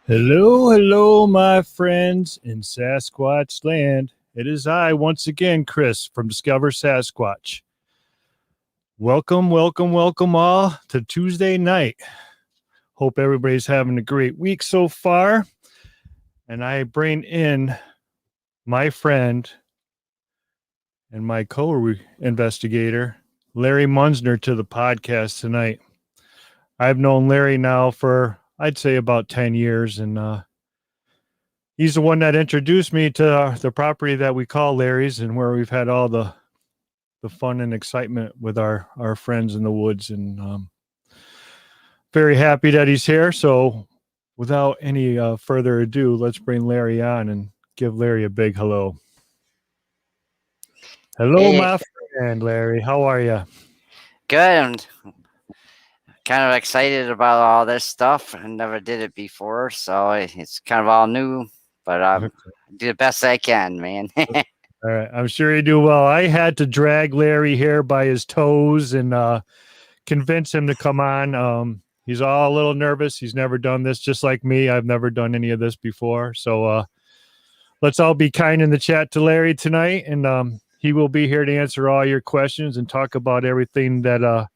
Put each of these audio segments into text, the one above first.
Hello, hello, my friends in Sasquatch land. It is I, once again, Chris from Discover Sasquatch. Welcome, welcome, welcome all to Tuesday night. Hope everybody's having a great week so far. And I bring in my friend and my co-investigator, Larry Munzner, to the podcast tonight. I've known Larry now for, I'd say, about 10 years, and he's the one that introduced me to the property that we call Larry's, and where we've had all the fun and excitement with our friends in the woods. And very happy that he's here. So without any further ado, let's bring Larry on and give Larry a big hello. Hello, Hey, my friend, Larry. How are you? good. I'm kind of excited about all this stuff. I never did it before, so it's kind of all new, but I do the best I can, man. All right. I'm sure you do well. I had to drag Larry here by his toes and convince him to come on. He's all a little nervous. He's never done this, just like me. I've never done any of this before. So let's all be kind in the chat to Larry tonight, and he will be here to answer all your questions and talk about everything that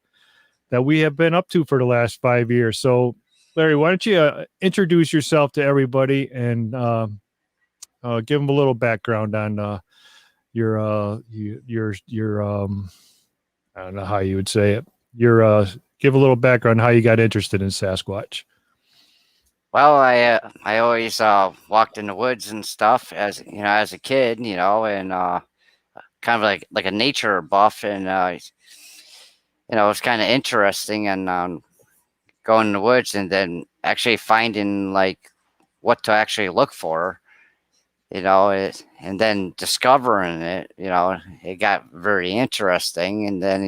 we have been up to for the last 5 years. So, Larry, why don't you introduce yourself to everybody and give them a little background on your I don't know how you would say it. Give a little background on how you got interested in Sasquatch. Well, I always walked in the woods and stuff as a kid, and kind of like a nature buff, and it was kind of interesting, and going in the woods and then actually finding like what to actually look for. And then discovering it, it got very interesting. And then,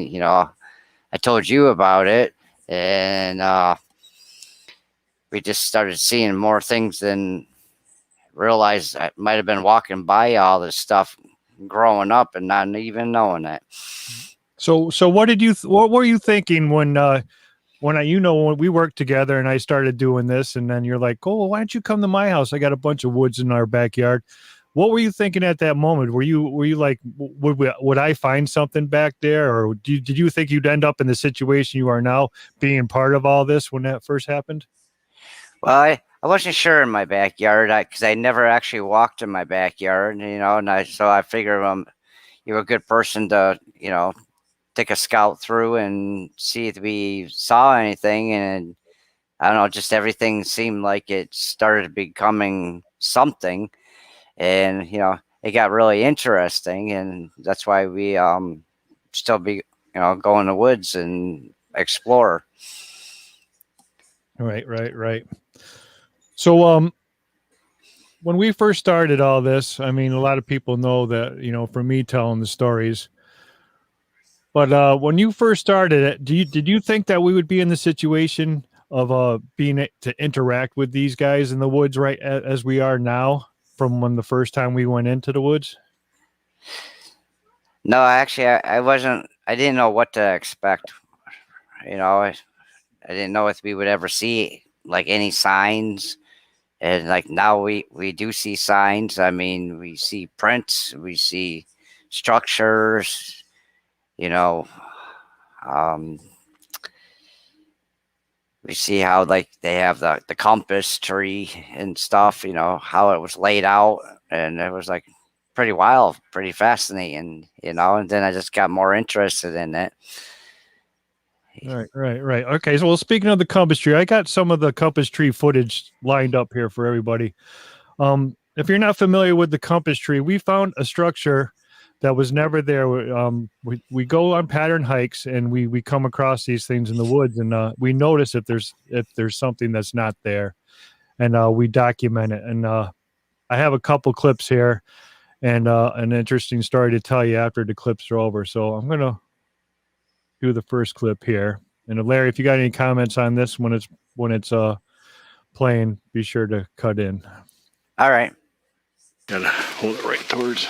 I told you about it, and we just started seeing more things than realized. I might have been walking by all this stuff growing up and not even knowing it. So what were you thinking when we worked together and I started doing this, and then you're like, oh, why don't you come to my house? I got a bunch of woods in our backyard. What were you thinking at that moment? Were you like, would I find something back there? Or did you think you'd end up in the situation you are now, being part of all this when that first happened? Well, I wasn't sure in my backyard because I never actually walked in my backyard, so I figured you're a good person to, take a scout through and see if we saw anything. And I don't know, just everything seemed like it started becoming something, and it got really interesting, and that's why we still be go in the woods and explore. Right. So when we first started all this, I mean, a lot of people know that, from me telling the stories. But when you first started it, did you think that we would be in the situation of being to interact with these guys in the woods right as we are now, from when the first time we went into the woods? No, actually, I wasn't. I didn't know what to expect. I didn't know if we would ever see like any signs, and like now we do see signs. I mean, we see prints, we see structures. Um, we see how like they have the compass tree and stuff. How it was laid out, and it was like pretty wild, pretty fascinating. And then I just got more interested in it. Right. Okay, so speaking of the compass tree, I got some of the compass tree footage lined up here for everybody. If you're not familiar with the compass tree, we found a structure that was never there. We go on pattern hikes, and we come across these things in the woods, and we notice if there's something that's not there, and we document it. And I have a couple clips here, and an interesting story to tell you after the clips are over. So I'm gonna do the first clip here. And Larry, if you got any comments on this when it's playing, be sure to cut in. All right. Gotta hold it right towards.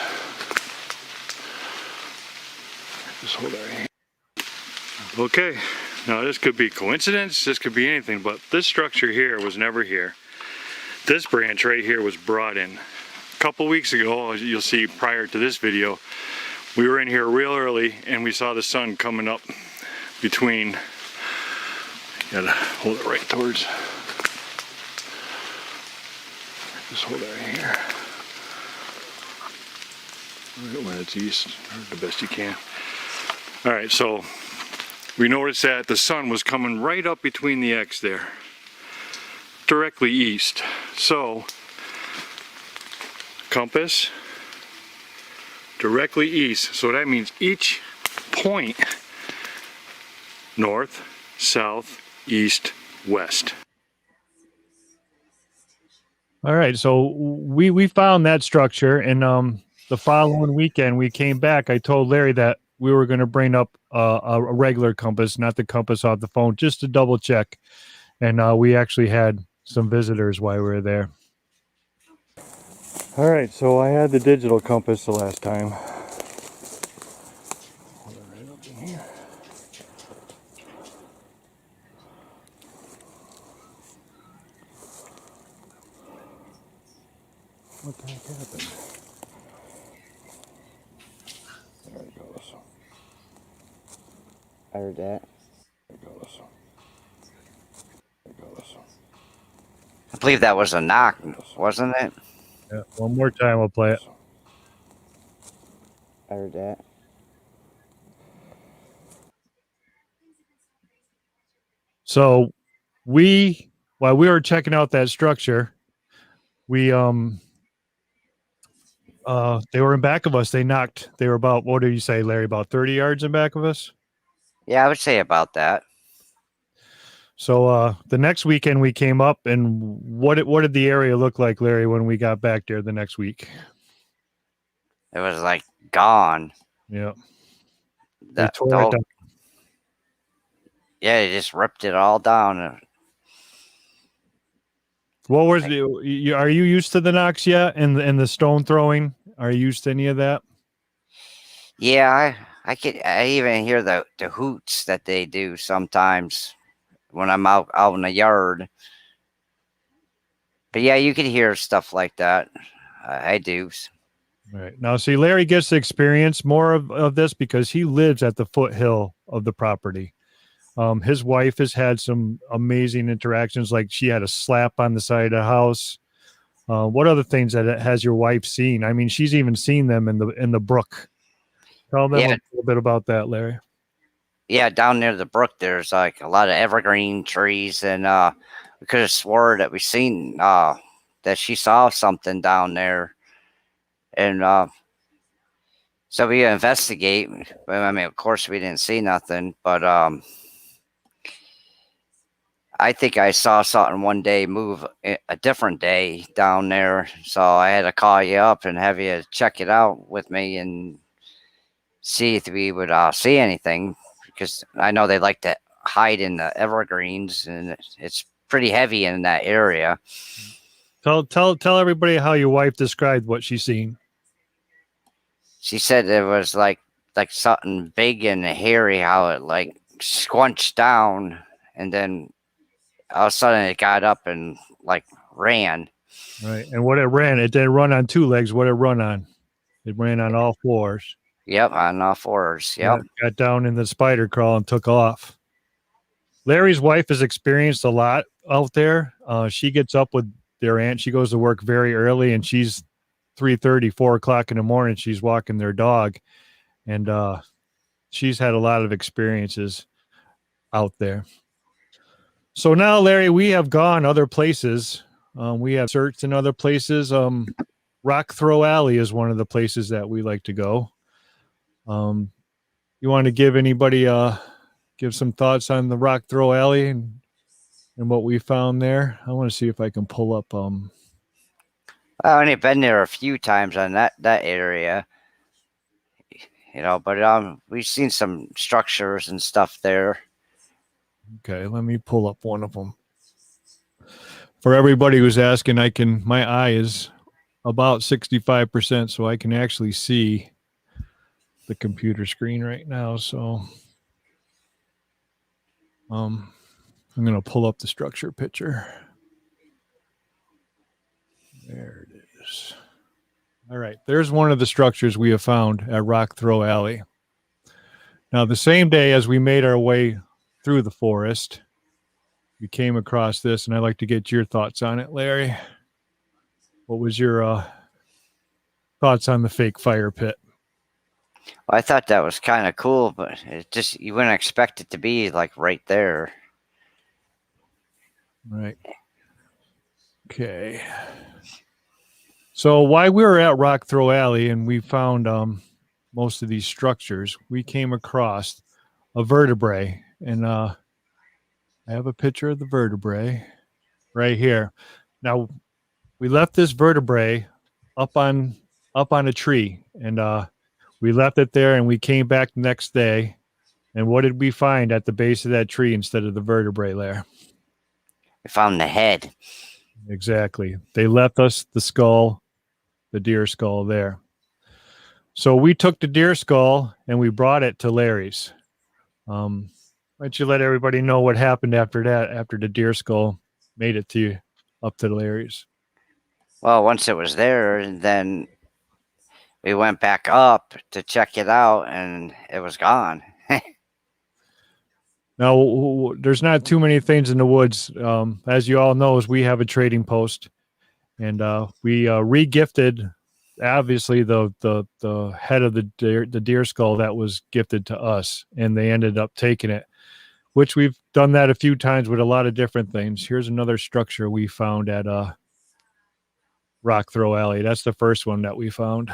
Just hold it right here. Okay. Now this could be coincidence. This could be anything, but this structure here was never here. This branch right here was brought in a couple weeks ago. You'll see prior to this video, we were in here real early and we saw the sun coming up between, gotta hold it right towards, just hold it right here. When it's east, the best you can. All right, so we noticed that the sun was coming right up between the X there, directly east. So, compass, directly east. So that means each point, north, south, east, west. All right, so we found that structure, and the following weekend we came back. I told Larry that we were going to bring up a regular compass, not the compass off the phone, just to double check. And we actually had some visitors while we were there. All right, so I had the digital compass the last time. Hold it right up in here. What the heck happened? There it goes. I heard that. There it goes. There it goes. I believe that was a knock, wasn't it? Yeah, one more time we'll play it. I heard that. So while we were checking out that structure, we they were in back of us. They knocked. They were about, what did you say, Larry? About 30 yards in back of us. Yeah, I would say about that. So the next weekend we came up, and what did the area look like, Larry, when we got back there the next week? It was like gone. Yeah. The tore it down. Yeah, they just ripped it all down. What was are you used to the knocks yet, and the stone throwing? Are you used to any of that? Yeah, I even hear the hoots that they do sometimes when I'm out in the yard. But yeah, you could hear stuff like that. I do. All right. Now, see, Larry gets to experience more of this because he lives at the foothill of the property. His wife has had some amazing interactions, like she had a slap on the side of the house. What other things that has your wife seen? I mean, she's even seen them in the brook. Tell them a little bit about that, Larry. Yeah, down near the brook, there's like a lot of evergreen trees, and we could have swore that we seen that she saw something down there, and so we investigate. I mean, of course, we didn't see nothing, but I think I saw something one day move a different day down there, so I had to call you up and have you check it out with me and see if we would see anything, because I know they like to hide in the evergreens, and it's pretty heavy in that area. Tell everybody how your wife described what she's seen. She said it was like something big and hairy, how it like squunched down, and then all of a sudden it got up and like ran. Right, and what it ran, it didn't run on two legs. What it run on? It ran on all fours. Yep, on all fours. Yep. Got down in the spider crawl and took off. Larry's wife has experienced a lot out there. She gets up with their aunt. She goes to work very early, and she's 3:30, 4 o'clock in the morning. She's walking their dog, and she's had a lot of experiences out there. So now, Larry, we have gone other places. We have searched in other places. Rock Throw Alley is one of the places that we like to go. You want to give anybody give some thoughts on the Rock Throw Alley and what we found there? I want to see if I can pull up. I've only been there a few times on that area, but we've seen some structures and stuff there. Okay, let me pull up one of them. For everybody who's asking, my eye is about 65%, so I can actually see the computer screen right now. So I'm going to pull up the structure picture. There it is. All right. There's one of the structures we have found at Rock Throw Alley. Now, the same day as we made our way through the forest, we came across this, and I'd like to get your thoughts on it, Larry. What was your thoughts on the fake fire pit? Well, I thought that was kind of cool, but it just, you wouldn't expect it to be like right there. Right. Okay. So while we were at Rock Throw Alley and we found most of these structures, we came across a vertebrae, and I have a picture of the vertebrae right here. Now, we left this vertebrae up on a tree, and we left it there, and we came back the next day. And what did we find at the base of that tree instead of the vertebrae there? We found the head. Exactly. They left us the skull, the deer skull there. So we took the deer skull and we brought it to Larry's. Why don't you let everybody know what happened after that, after the deer skull made it to you, up to Larry's? Well, once it was there, and then we went back up to check it out, and it was gone. Now, there's not too many things in the woods. As you all know, we have a trading post, and we re-gifted, obviously, the head of the deer skull that was gifted to us, and they ended up taking it, which we've done that a few times with a lot of different things. Here's another structure we found at Rock Throw Alley. That's the first one that we found.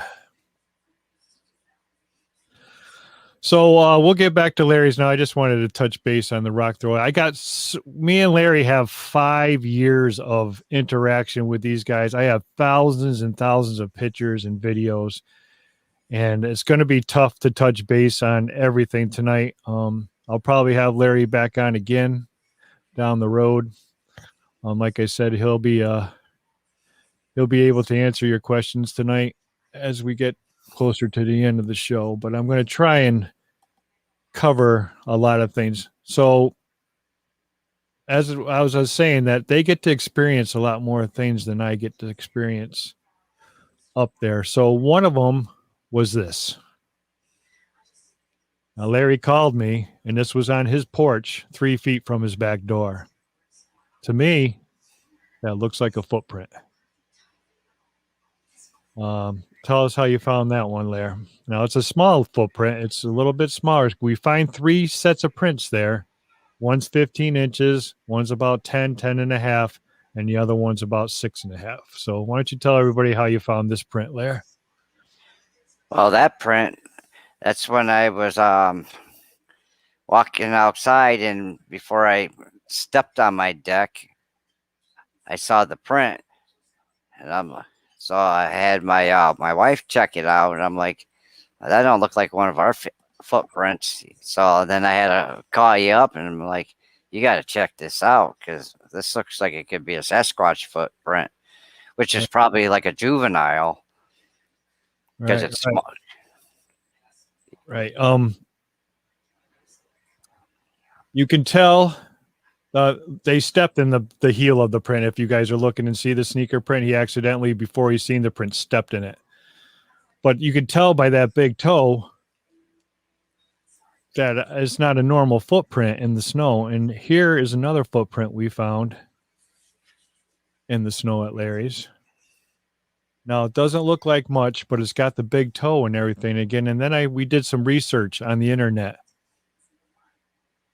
So we'll get back to Larry's now. I just wanted to touch base on the Rock Throw. Me and Larry have 5 years of interaction with these guys. I have thousands and thousands of pictures and videos, and it's going to be tough to touch base on everything tonight. I'll probably have Larry back on again down the road. Like I said, he'll be able to answer your questions tonight as we get closer to the end of the show, but I'm going to try and cover a lot of things. So as I was saying, that they get to experience a lot more things than I get to experience up there. So one of them was this. Now, Larry called me, and this was on his porch, 3 feet from his back door. To me, that looks like a footprint. Tell us how you found that one, Larry. Now, it's a small footprint. It's a little bit smaller. We find 3 sets of prints there. One's 15 inches, one's about 10 and a half, and the other one's about 6.5. So why don't you tell everybody how you found this print, Larry? Well, that print, that's when I was walking outside, and before I stepped on my deck, I saw the print, and so I had my my wife check it out, and I'm like, that don't look like one of our footprints. So then I had to call you up, and I'm like, you got to check this out, because this looks like it could be a Sasquatch footprint, which is probably like a juvenile, because it's small. Right. You can tell they stepped in the heel of the print. If you guys are looking and see the sneaker print, he accidentally, before he's seen the print, stepped in it. But you can tell by that big toe that it's not a normal footprint in the snow. And here is another footprint we found in the snow at Larry's. Now, it doesn't look like much, but it's got the big toe and everything again. And then we did some research on the internet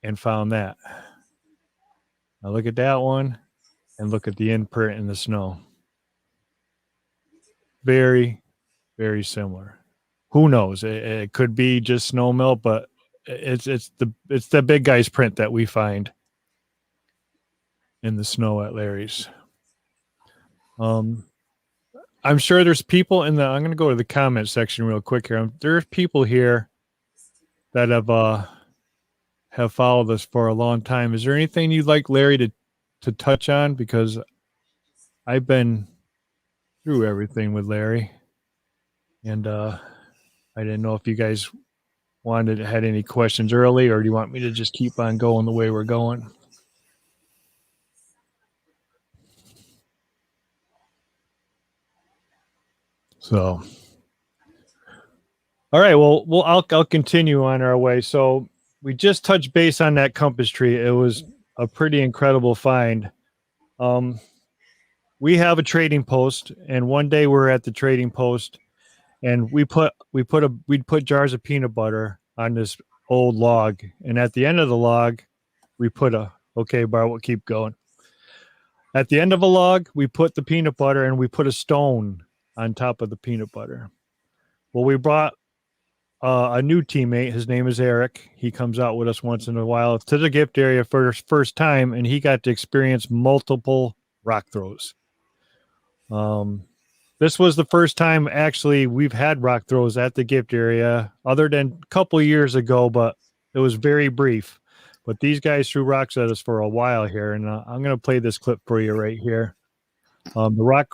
and found that. Now look at that one and look at the imprint in the snow. Very, very similar. Who knows? It could be just snow melt, but it's the big guy's print that we find in the snow at Larry's. I'm sure there's people I'm going to go to the comment section real quick here. There's people here that have followed us for a long time. Is there anything you'd like Larry to touch on? Because I've been through everything with Larry, and I didn't know if you guys had any questions early, or do you want me to just keep on going the way we're going? So, all right. Well, I'll continue on our way. So we just touched base on that compass tree. It was a pretty incredible find. We have a trading post, and one day we're at the trading post, and we'd put jars of peanut butter on this old log, and at the end of the log, we put okay, Bar, we'll keep going. At the end of a log, we put the peanut butter, and we put a stone on top of the peanut butter. Well, we brought a new teammate. His name is Eric. He comes out with us once in a while to the gift area for his first time, and he got to experience multiple rock throws. This was the first time actually we've had rock throws at the gift area, other than a couple of years ago, but it was very brief. But these guys threw rocks at us for a while here, and I'm going to play this clip for you right here. The rock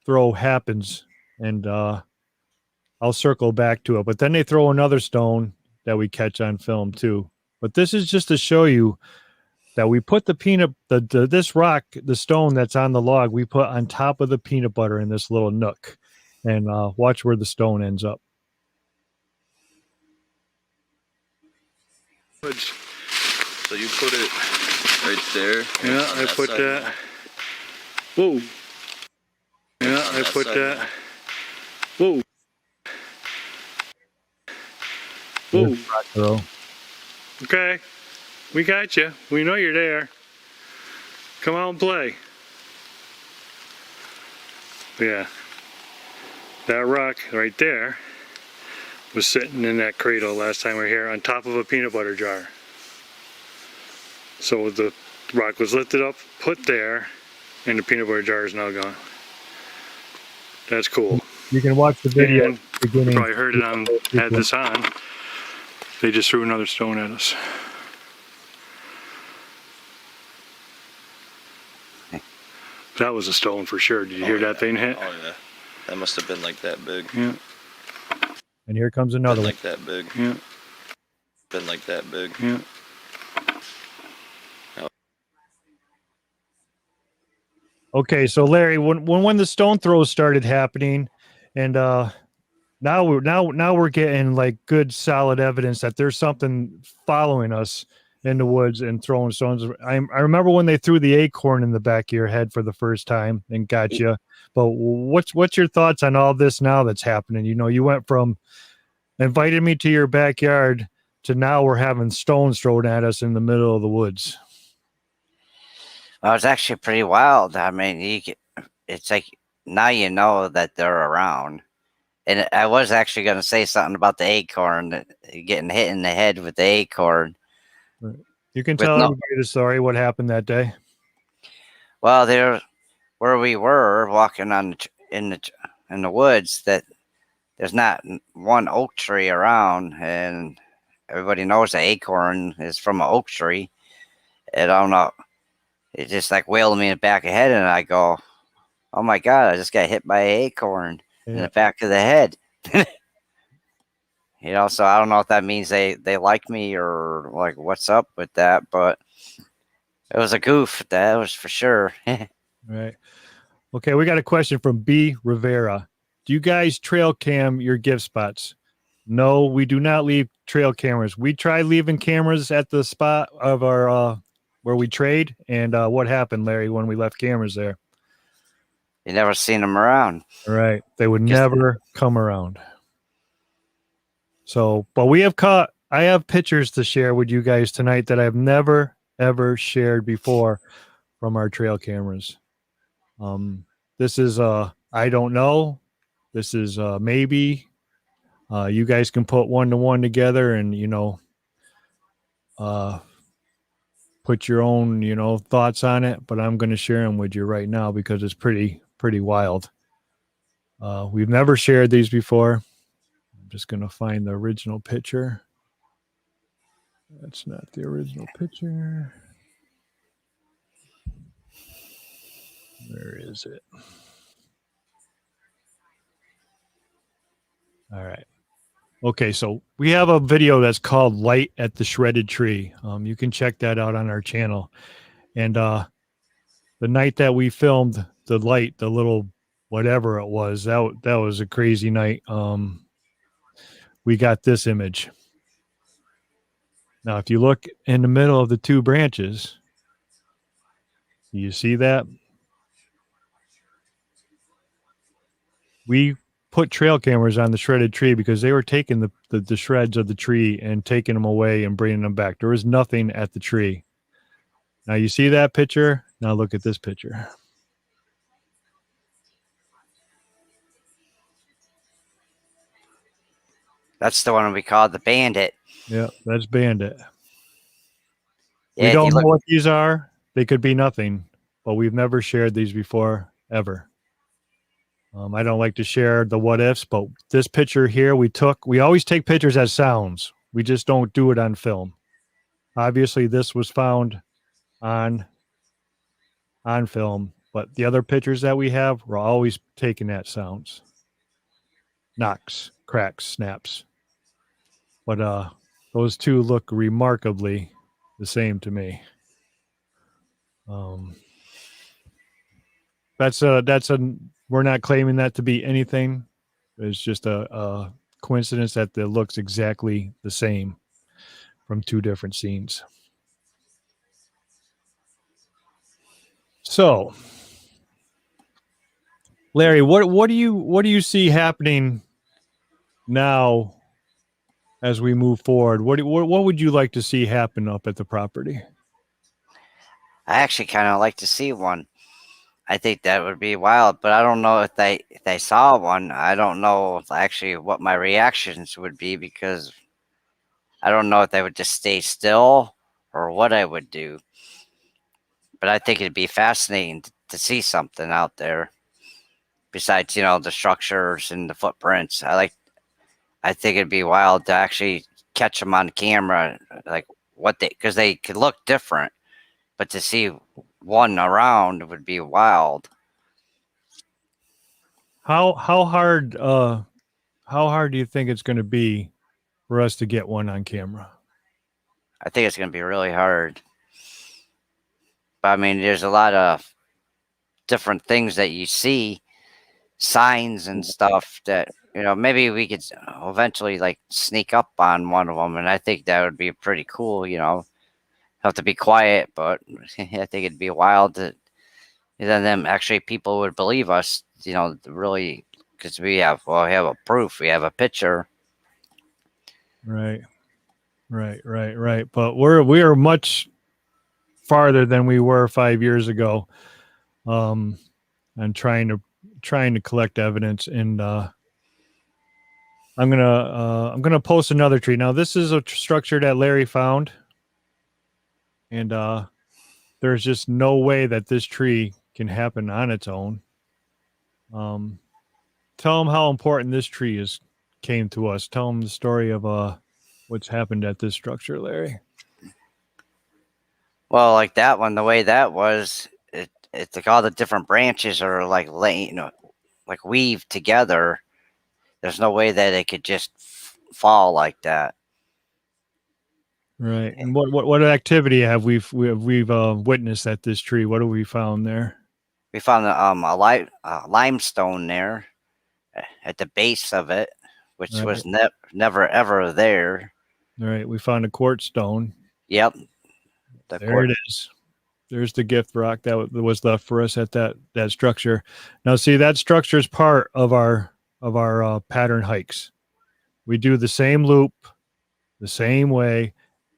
throw happens, and I'll circle back to it. But then they throw another stone that we catch on film too. But this is just to show you that we put this rock, the stone that's on the log, we put on top of the peanut butter in this little nook, and watch where the stone ends up. So you put it right there. Yeah, I put that. Whoa. Yeah, I put that. Whoa. Whoa. Okay. We got you. We know you're there. Come out and play. Yeah. That rock right there was sitting in that cradle last time we were here on top of a peanut butter jar. So the rock was lifted up, put there, and the peanut butter jar is now gone. That's cool. You can watch the video. You probably heard it on, had this on. They just threw another stone at us. That was a stone for sure. Did you hear that thing hit? Oh yeah. That must have been like that big. Yeah. And here comes another one. Like that big. Yeah. Been like that big. Yeah. Okay, so Larry, when the stone throws started happening, and now we're getting like good solid evidence that there's something following us in the woods and throwing stones. I remember when they threw the acorn in the back of your head for the first time and got you. But what's your thoughts on all this now that's happening? You know, you went from invited me to your backyard to now we're having stones thrown at us in the middle of the woods. Well, it's actually pretty wild. I mean, it's like now you know that they're around. And I was actually going to say something about the acorn, getting hit in the head with the acorn. You can tell everybody the story, what happened that day. Well, there, where we were walking in the woods, that there's not one oak tree around, and everybody knows the acorn is from an oak tree. And I don't know, it just like wailed me in the back of the head, and I go, "Oh my God, I just got hit by an acorn in the back of the head." You know, so I don't know if that means they like me or like what's up with that, but it was a goof. That was for sure. Right. Okay, we got a question from B. Rivera. Do you guys trail cam your gift spots? No, we do not leave trail cameras. We tried leaving cameras at the spot of our where we trade, and what happened, Larry, when we left cameras there? You never seen them around. Right. They would never come around. So, but I have pictures to share with you guys tonight that I've never, ever shared before from our trail cameras. This is, I don't know. This is, maybe, you guys can put 1 to 1 together and, you know, put your own, you know, thoughts on it, but I'm going to share them with you right now because it's pretty wild. We've never shared these before. Just going to find the original picture. That's not the original picture. Where is it? All right. Okay, so we have a video that's called Light at the Shredded Tree. You can check that out on our channel. And the night that we filmed the light, the little whatever it was. That was a crazy night. We got this image. Now, if you look in the middle of the two branches, you see that? We put trail cameras on the shredded tree because they were taking the shreds of the tree and taking them away and bringing them back. There was nothing at the tree. Now you see that picture? Now look at this picture. That's the one we called the Bandit. Yeah, that's Bandit. Yeah, We if don't you know look, what these are. They could be nothing, but we've never shared these before, ever. I don't like to share the what ifs, but this picture here we always take pictures as sounds. We just don't do it on film. Obviously, this was found on film, but the other pictures that we have were always taken at sounds. Knocks, cracks, snaps. But those two look remarkably the same to me. We're not claiming that to be anything. It's just a coincidence that it looks exactly the same from two different scenes. So, Larry, what do you see happening now as we move forward? What would you like to see happen up at the property? I actually kind of like to see one. I think that would be wild, but I don't know if they saw one. I don't know if actually what my reactions would be, because I don't know if they would just stay still or what I would do. But I think it'd be fascinating to see something out there besides, the structures and the footprints. I think it'd be wild to actually catch them on camera, like because they could look different, but to see one around would be wild. How hard do you think it's going to be for us to get one on camera? I think it's going to be really hard. But I mean, there's a lot of different things that you see, signs and stuff that, maybe we could eventually like sneak up on one of them. And I think that would be pretty cool, have to be quiet, but I think it'd be wild to, then them actually people would believe us, really, because we have a proof, we have a picture. Right. But we are much farther than we were 5 years ago. And trying to collect evidence, and I'm gonna post another tree. Now this is a structure that Larry found, and there's just no way that this tree can happen on its own. Tell them how important this tree came to us. Tell them the story of what's happened at this structure, Larry. Well, like that one, the way that was, it's like all the different branches are like like weaved together. There's no way that it could just fall like that. Right. And what activity have we've witnessed at this tree? What have we found there? We found a limestone there at the base of it, which Right. was never ever there. All right. We found a quartz stone. Yep. There it is. There's the gift rock that was left for us at that structure. Now, see, that structure is part of our pattern hikes. We do the same loop, the same way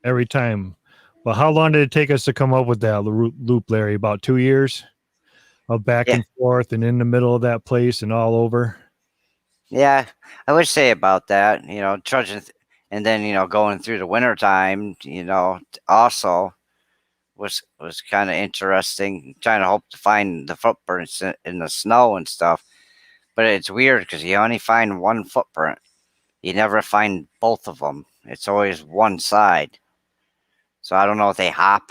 every time. Well, how long did it take us to come up with that loop, Larry? About 2 years of back and forth and in the middle of that place and all over. Yeah, I would say about that. Trudging, and then going through the wintertime, also was kind of interesting, trying to hope to find the footprints in the snow and stuff. But it's weird because you only find one footprint. You never find both of them. It's always one side. So I don't know if they hop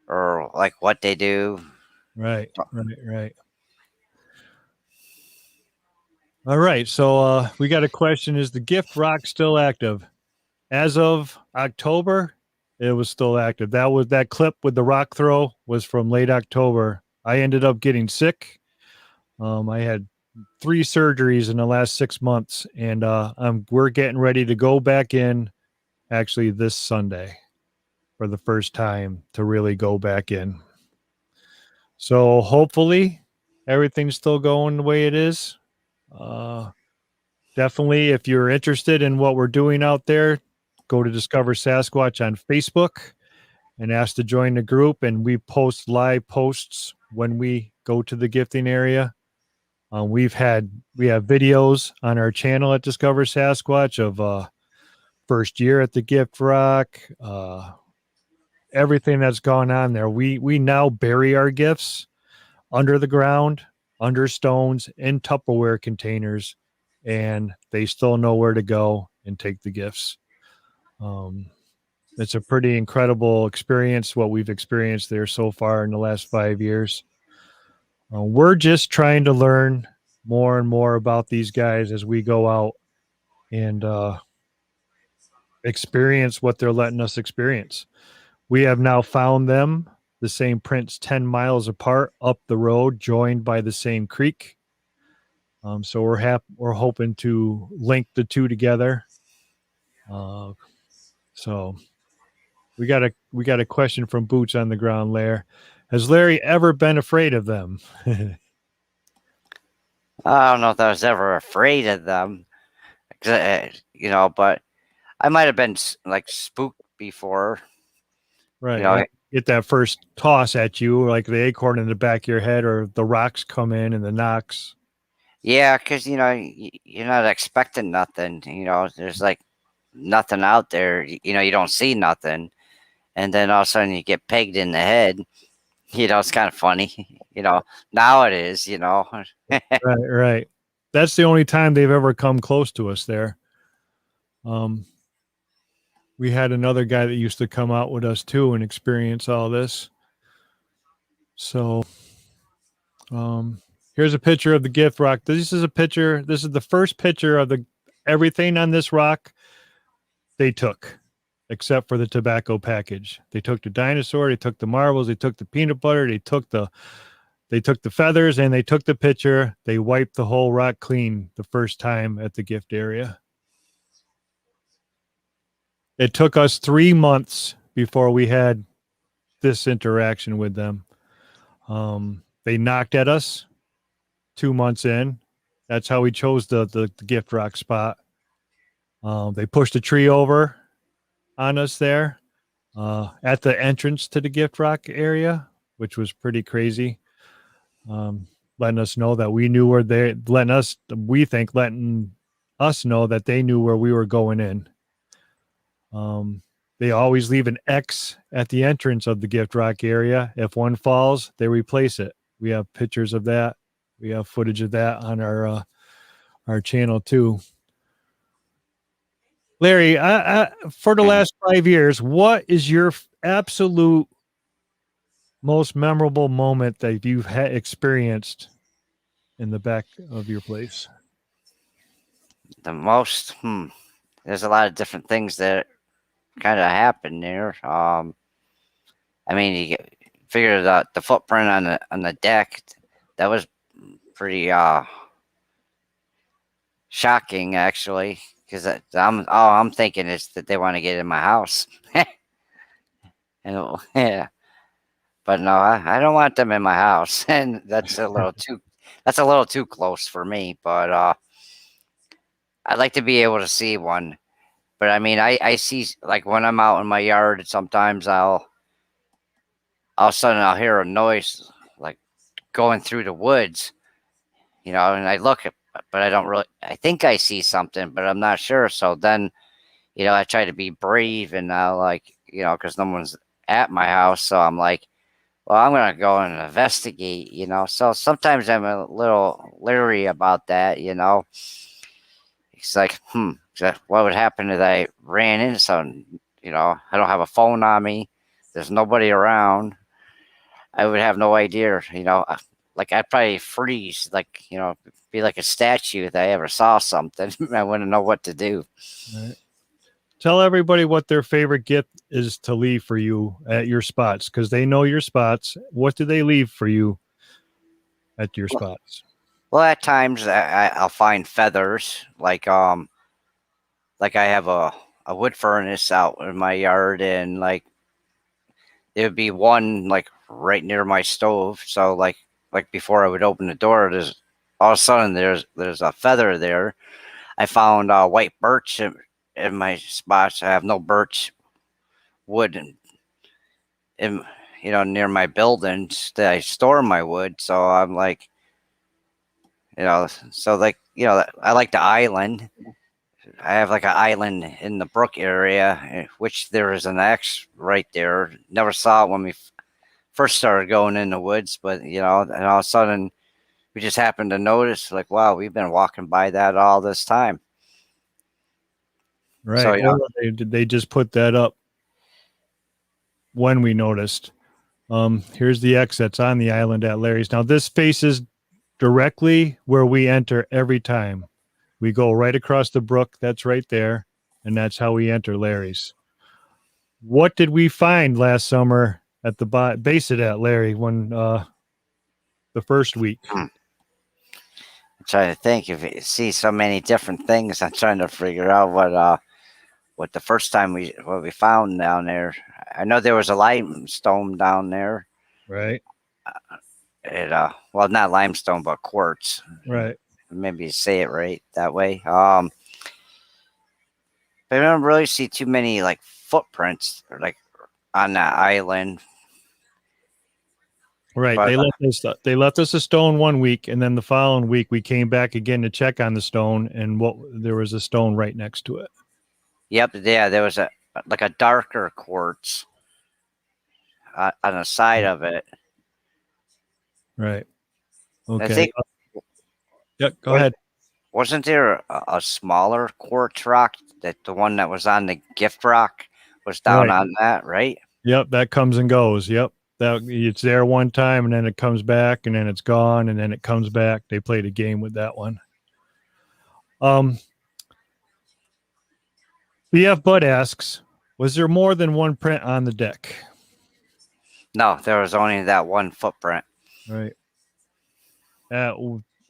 or like what they do. Right. All right. So we got a question. Is the gift rock still active? As of October, it was still active. That clip with the rock throw was from late October. I ended up getting sick. I had 3 surgeries in the last 6 months, and we're getting ready to go back in actually this Sunday for the first time to really go back in. So hopefully everything's still going the way it is. Definitely, if you're interested in what we're doing out there, go to Discover Sasquatch on Facebook and ask to join the group. And we post live posts when we go to the gifting area. We have videos on our channel at Discover Sasquatch of first year at the gift rock, everything that's gone on there. We now bury our gifts under the ground, under stones, in Tupperware containers, and they still know where to go and take the gifts. It's a pretty incredible experience, what we've experienced there so far in the last 5 years. We're just trying to learn more and more about these guys as we go out and experience what they're letting us experience. We have now found them, the same prints 10 miles apart up the road, joined by the same creek. So we're hoping to link the two together. So we got a question from Boots on the Ground, Larry. Has Larry ever been afraid of them? I don't know if I was ever afraid of them, but I might have been like spooked before. Right. Get that first toss at you, like the acorn in the back of your head, or the rocks come in and the knocks. Yeah, because you're not expecting nothing. There's like nothing out there. You don't see nothing, and then all of a sudden you get pegged in the head. It's kind of funny. Now it is. Right. That's the only time they've ever come close to us there. We had another guy that used to come out with us too and experience all this. So, here's a picture of the gift rock. This is the first picture of everything on this rock they took, except for the tobacco package. They took the dinosaur, they took the marbles, they took the peanut butter, they took the feathers, and they took the picture. They wiped the whole rock clean the first time at the gift area. It took us 3 months before we had this interaction with them. They knocked at us 2 months in. That's how we chose the gift rock spot. They pushed a tree over on us there at the entrance to the gift rock area, which was pretty crazy. Letting us know that we knew where letting us know that they knew where we were going in. They always leave an X at the entrance of the gift rock area. If one falls, they replace it. We have pictures of that. We have footage of that on our channel too. Larry, for the last 5 years, what is your absolute most memorable moment that you've experienced in the back of your place? The most, there's a lot of different things that kind of happen there. You figure that the footprint on the deck, that was pretty shocking actually, because all I'm thinking is that they want to get in my house. Yeah, but no, I don't want them in my house, and that's a little too close for me. But I'd like to be able to see one. But I see, like, when I'm out in my yard, sometimes all of a sudden I'll hear a noise like going through the woods, and I look at, but I don't really, I think I see something, but I'm not sure. So then, I try to be brave, and because no one's at my house. So I'm like, well, I'm going to go and investigate, So sometimes I'm a little leery about that, It's like, what would happen if I ran into something? I don't have a phone on me. There's nobody around. I would have no idea, like I'd probably freeze, like, be like a statue if I ever saw something. I wouldn't know what to do. Right. Tell everybody what their favorite gift is to leave for you at your spots, because they know your spots. What do they leave for you at your spots? Well, at times I'll find feathers, like I have a wood furnace out in my yard, and like there would be one like right near my stove. So like before I would open the door, there's all of a sudden there's a feather there. I found white birch in my spots. I have no birch wood in near my buildings that I store my wood. So I'm like, so like I like the island. I have like an island in the brook area, which there is an X right there. Never saw it when we first started going in the woods, but and all of a sudden we just happened to notice, like, wow, we've been walking by that all this time. Right. So, Or they just put that up when we noticed. Here's the X that's on the island at Larry's. Now this faces directly where we enter every time. We go right across the brook. That's right there. And that's how we enter Larry's. What did we find last summer at the base of that, Larry, when the first week? I'm trying to think. If you see so many different things, I'm trying to figure out what the first time we found down there. I know there was a limestone down there. Right. Well, not limestone, but quartz. Right. Maybe say it right that way. But I don't really see too many like footprints or like on that island. Right. But, they left us a stone one week, and then the following week we came back again to check on the stone, and there was a stone right next to it. Yep. Yeah, there was a darker quartz on the side of it. Right. Okay. I think. Yeah, go ahead. Wasn't there a smaller quartz rock that the one that was on the gift rock was down on that, right? Yep, that comes and goes. Yep. It's there one time and then it comes back and then it's gone and then it comes back. They played a game with that one. BF Bud asks, was there more than one print on the deck? No, there was only that one footprint. Right.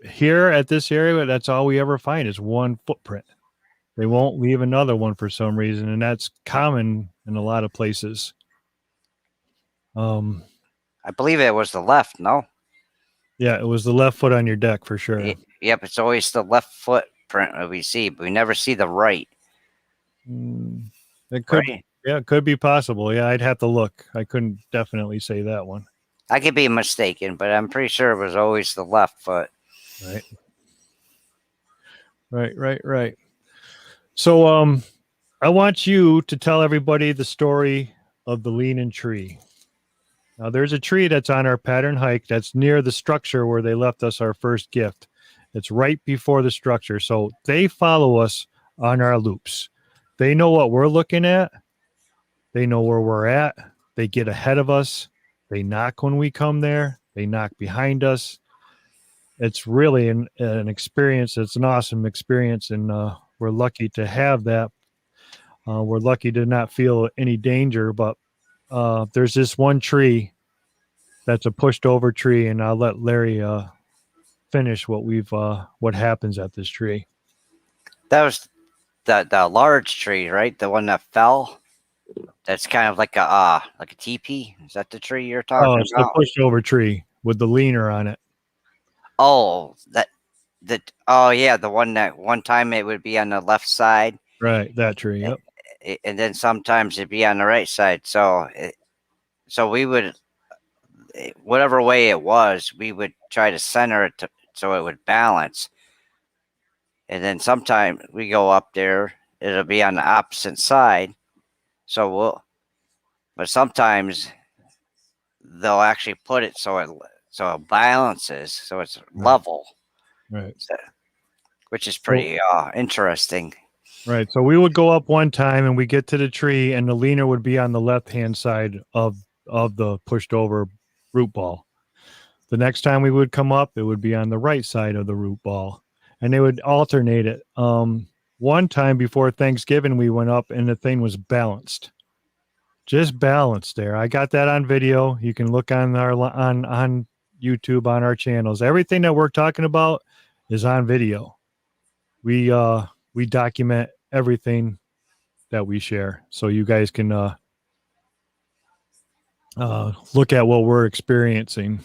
Here at this area, that's all we ever find is one footprint. They won't leave another one for some reason, and that's common in a lot of places. I believe it was the left, no? Yeah, it was the left foot on your deck for sure. Yep, it's always the left footprint that we see, but we never see the right. It could, right? Yeah, it could be possible. Yeah, I'd have to look. I couldn't definitely say that one. I could be mistaken, but I'm pretty sure it was always the left foot. Right. So, I want you to tell everybody the story of the leaning tree. Now, there's a tree that's on our pattern hike that's near the structure where they left us our first gift. It's right before the structure. So they follow us on our loops. They know what we're looking at. They know where we're at. They get ahead of us. They knock when we come there. They knock behind us. It's really an experience. It's an awesome experience, and we're lucky to have that. We're lucky to not feel any danger, but there's this one tree that's a pushed over tree, and I'll let Larry finish what happens at this tree. That was the large tree, right? The one that fell. That's kind of like a teepee. Is that the tree you're talking about? Oh, it's the pushed over tree with the leaner on it. Oh, oh yeah, the one that one time it would be on the left side. Right, that tree. Yep. And then sometimes it'd be on the right side. So we would, whatever way it was, we would try to center it so it would balance. And then sometimes we go up there, it'll be on the opposite side. But sometimes they'll actually put it so it balances, so it's level. Right. Which is pretty interesting. Right. So we would go up one time and we get to the tree and the leaner would be on the left-hand side of the pushed over root ball. The next time we would come up, it would be on the right side of the root ball, and they would alternate it. One time before Thanksgiving, we went up and the thing was balanced, just balanced there. I got that on video. You can look on on YouTube on our channels. Everything that we're talking about, is on video. We document everything that we share, so you guys can look at what we're experiencing.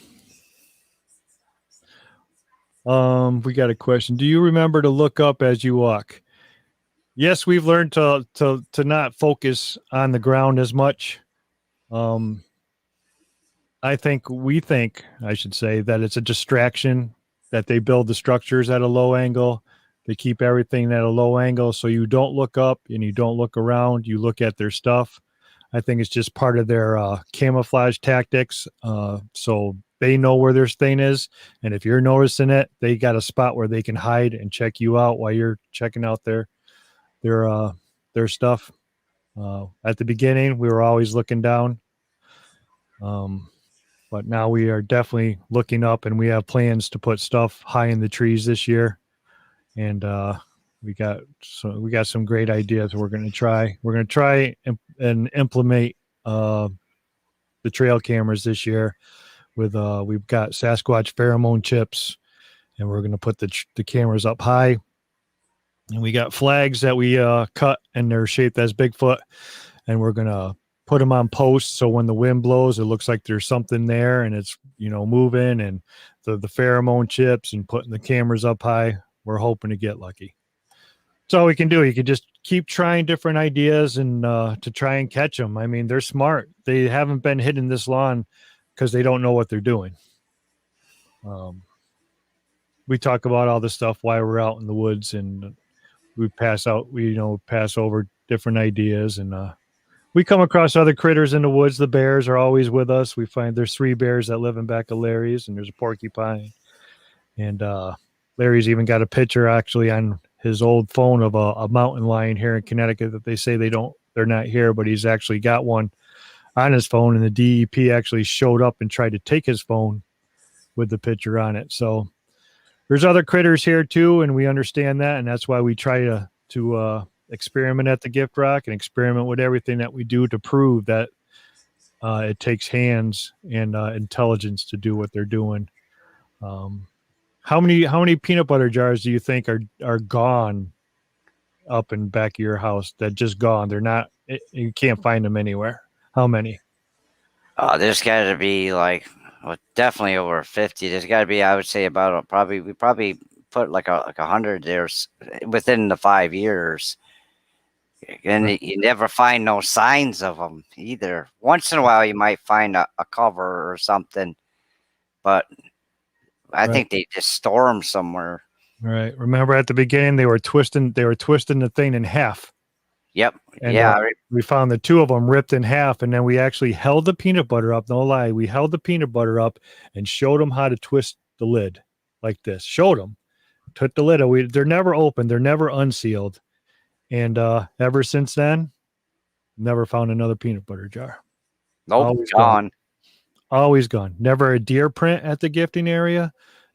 We got a question. Do you remember to look up as you walk? Yes, we've learned to not focus on the ground as much. I should say that it's a distraction, that they build the structures at a low angle. They keep everything at a low angle, so you don't look up and you don't look around. You look at their stuff. I think it's just part of their camouflage tactics. So they know where their thing is, and if you're noticing it, they got a spot where they can hide and check you out while you're checking out their stuff. At the beginning, we were always looking down, but now we are definitely looking up, and we have plans to put stuff high in the trees this year. And we got some great ideas. We're going to try and implement the trail cameras this year. With we've got Sasquatch pheromone chips, and we're going to put the cameras up high. And we got flags that we cut, and they're shaped as Bigfoot, and we're going to put them on posts, so when the wind blows, it looks like there's something there, and it's moving. And the pheromone chips and putting the cameras up high, we're hoping to get lucky. That's all we can do. You can just keep trying different ideas and to try and catch them. I mean, they're smart. They haven't been hitting this long because they don't know what they're doing. We talk about all this stuff while we're out in the woods, and we pass over different ideas, and we come across other critters in the woods. The bears are always with us. We find there's 3 bears that live in back of Larry's, and there's a porcupine. And Larry's even got a picture actually on his old phone of a mountain lion here in Connecticut that they say they're not here, but he's actually got one on his phone, and the DEP actually showed up and tried to take his phone with the picture on it. So there's other critters here too, and we understand that, and that's why we try to experiment at the Gift Rock and experiment with everything that we do to prove that it takes hands and intelligence to do what they're doing. How many peanut butter jars do you think are gone up in back of your house, that just gone? They're not, you can't find them anywhere. How many? There's got to be definitely over 50. There's got to be, I would say, about we probably put like 100 there within the 5 years. And you never find no signs of them either. Once in a while, you might find a cover or something, but I think they just store them somewhere. Right. Remember at the beginning, they were twisting the thing in half. Yep. And yeah. We found the 2 of them ripped in half, and then we actually held the peanut butter up. No lie. We held the peanut butter up and showed them how to twist the lid like this. Showed them. Took the lid away. They're never open. They're never unsealed. And ever since then, never found another peanut butter jar. Nope. Always gone. Always gone. Never a deer print at the gifting area.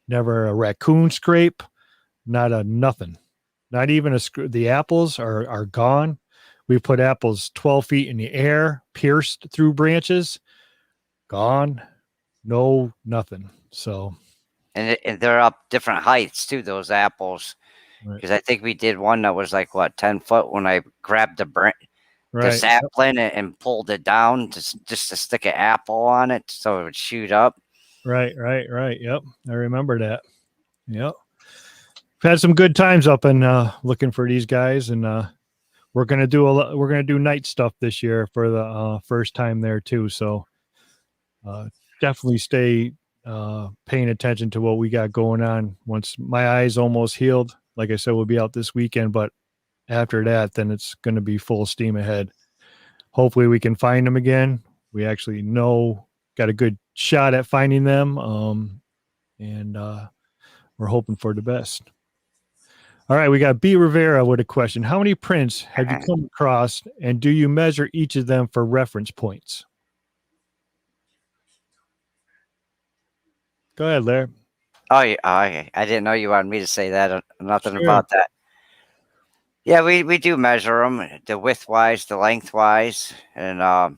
Never a raccoon scrape. Not a nothing. Not even the apples are gone. We put apples 12 feet in the air, pierced through branches. Gone. No, nothing. So. And they're up different heights too, those apples. Because I think we did one that was 10 foot when I grabbed the sapling and pulled it down just to stick an apple on it so it would shoot up. Right. Yep. I remember that. Yep. We've had some good times up and looking for these guys, and we're gonna do night stuff this year for the first time there too. So definitely stay paying attention to what we got going on. Once my eyes almost healed, like I said, we'll be out this weekend, but after that, then it's going to be full steam ahead. Hopefully we can find them again. We actually got a good shot at finding them. And we're hoping for the best. All right. We got B Rivera with a question. How many prints have you come across, and do you measure each of them for reference points? Go ahead, Larry. Oh, yeah. I didn't know you wanted me to say that. Nothing Sure. about that. Yeah, we do measure them, the width-wise, the length-wise. And I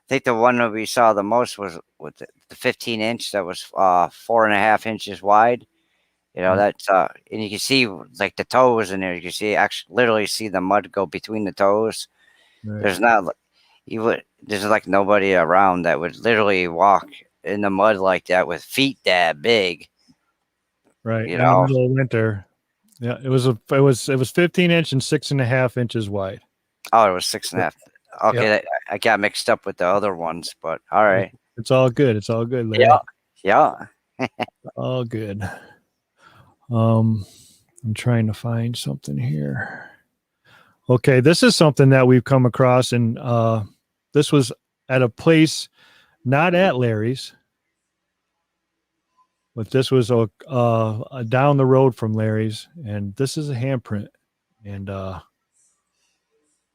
think the one that we saw the most was with the 15-inch that was 4.5 inches wide. You know, Yeah. that's and you can see like the toes in there. You can see actually literally see the mud go between the toes. Right. There's not there's like nobody around that would literally walk in the mud like that with feet that big. Right. You In the know, middle of winter. Yeah. It was 15 inch and 6.5 inches wide. oh, it was 6.5. Okay, Yep. I got mixed up with the other ones, but all right. It's all good. It's all good, Larry. Yeah, yeah. All good. I'm trying to find something here. Okay, this is something that we've come across, and this was at a place not at Larry's, but this was down the road from Larry's, and this is a handprint, and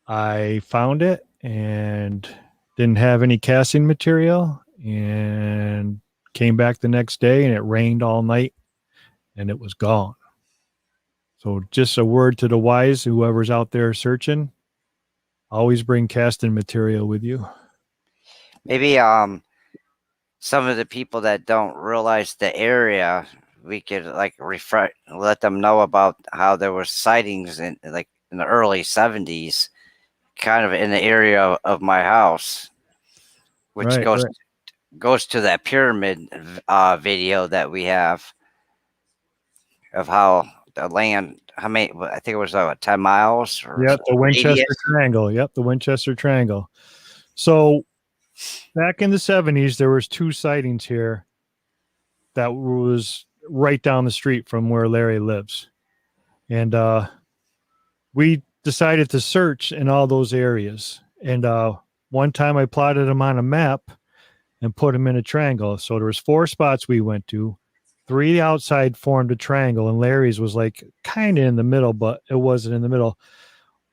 I found it and didn't have any casting material, and came back the next day, and it rained all night, and it was gone. So just a word to the wise, whoever's out there searching, always bring casting material with you. Maybe some of the people that don't realize the area, we could like let them know about how there were sightings in like in the early 70s, kind of in the area of my house, which Right, right. goes to that pyramid video that we have of how the land. How many? I think it was 10 miles or Yep, the Winchester radius. Triangle. Yep, the Winchester Triangle. So back in the 70s, there was 2 sightings here that was right down the street from where Larry lives. And we decided to search in all those areas. And one time I plotted them on a map and put them in a triangle. So there was 4 spots we went to. 3 outside formed a triangle, and Larry's was like kind of in the middle, but it wasn't in the middle.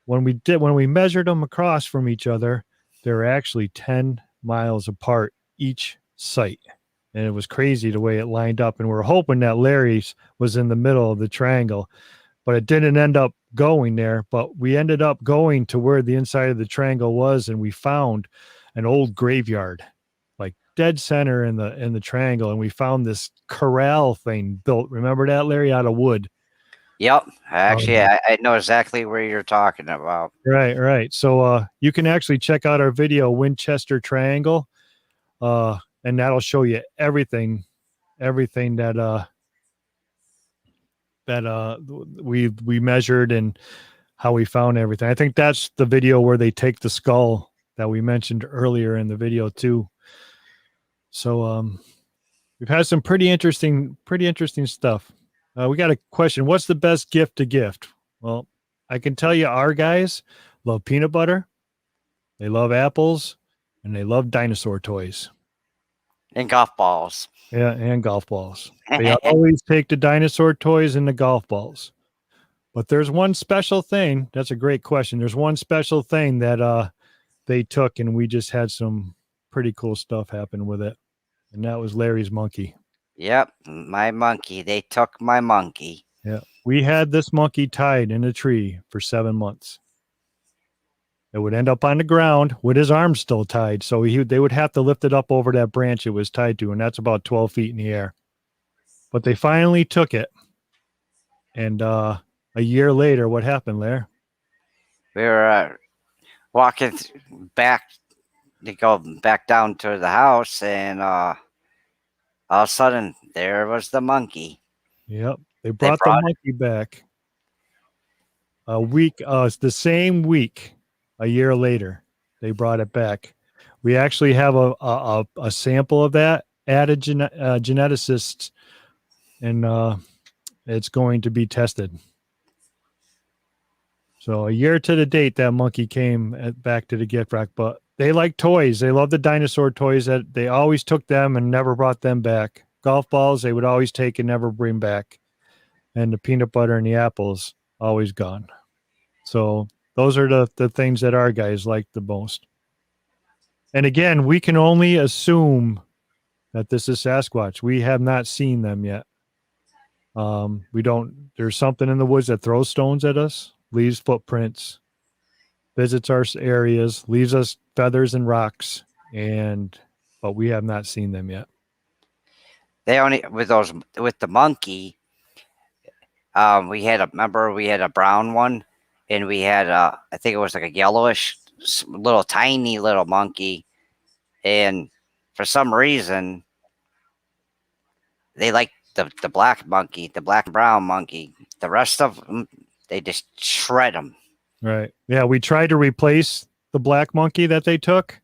When we measured them across from each other, they were actually 10 miles apart each site. And it was crazy the way it lined up. And we're hoping that Larry's was in the middle of the triangle, but it didn't end up going there. But we ended up going to where the inside of the triangle was, and we found an old graveyard, like dead center in the triangle. And we found this corral thing built. Remember that, Larry, out of wood? Yep. Actually, I know exactly where you're talking about. Right. So you can actually check out our video, Winchester Triangle, and that'll show you everything that we measured and how we found everything. I think that's the video where they take the skull that we mentioned earlier in the video too. So we've had some pretty interesting stuff. We got a question. What's the best gift to gift? Well, I can tell you our guys love peanut butter, they love apples, and they love dinosaur toys. And golf balls. Yeah, and golf balls. They always take the dinosaur toys and the golf balls. But there's one special thing. That's a great question. There's one special thing that they took, and we just had some pretty cool stuff happen with it. And that was Larry's monkey. Yep, my monkey. They took my monkey. Yeah. We had this monkey tied in a tree for 7 months. It would end up on the ground with his arms still tied. So they would have to lift it up over that branch it was tied to, and that's about 12 feet in the air. But they finally took it. And a year later, what happened, Larry? We were walking back to go back down to the house, and all of a sudden, there was the monkey. Yep. They brought the monkey back a week. It's the same week, a year later, they brought it back. We actually have a sample of that at a geneticist, and it's going to be tested. So a year to the date, that monkey came back to the gift rack. But they like toys. They love the dinosaur toys. That they always took them and never brought them back. Golf balls, they would always take and never bring back. And the peanut butter and the apples, always gone. So those are the things that our guys like the most. And again, we can only assume that this is Sasquatch. We have not seen them yet. There's something in the woods that throws stones at us, leaves footprints, visits our areas, leaves us feathers and rocks, but we have not seen them yet. They only with the monkey. we had a brown one, and we had I think it was like a yellowish little tiny little monkey, and for some reason they like the black monkey, the black and brown monkey. The rest of them, they just shred them. Right. Yeah, we tried to replace the black monkey that they took,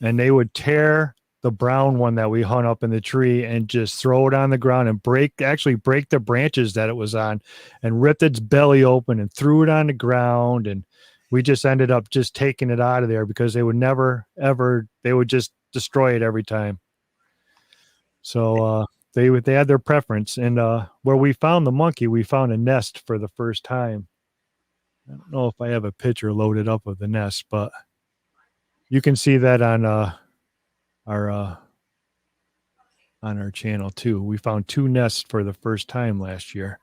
and they would tear the brown one that we hung up in the tree and just throw it on the ground and break the branches that it was on and ripped its belly open and threw it on the ground. And we just ended up just taking it out of there because they would never, ever, they would just destroy it every time. So they had their preference. And where we found the monkey, we found a nest for the first time. I don't know if I have a picture loaded up of the nest, but you can see that on our channel too. We found 2 nests for the first time last year.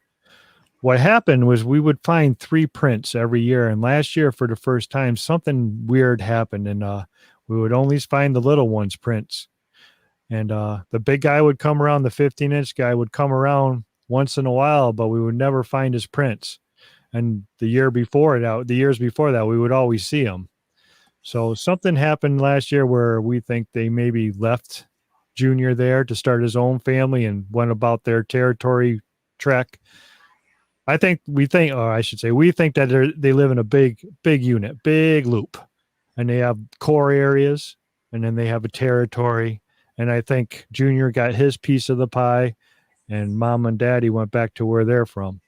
What happened was we would find 3 prints every year, and last year for the first time something weird happened, and we would only find the little ones prints. And the big guy would come around, the 15-inch guy would come around once in a while, but we would never find his prints. And the years before that, we would always see him. So something happened last year where we think they maybe left Junior there to start his own family and went about their territory trek. We think that they live in a big unit, big loop, and they have core areas, and then they have a territory. And I think Junior got his piece of the pie, and Mom and Daddy went back to where they're from.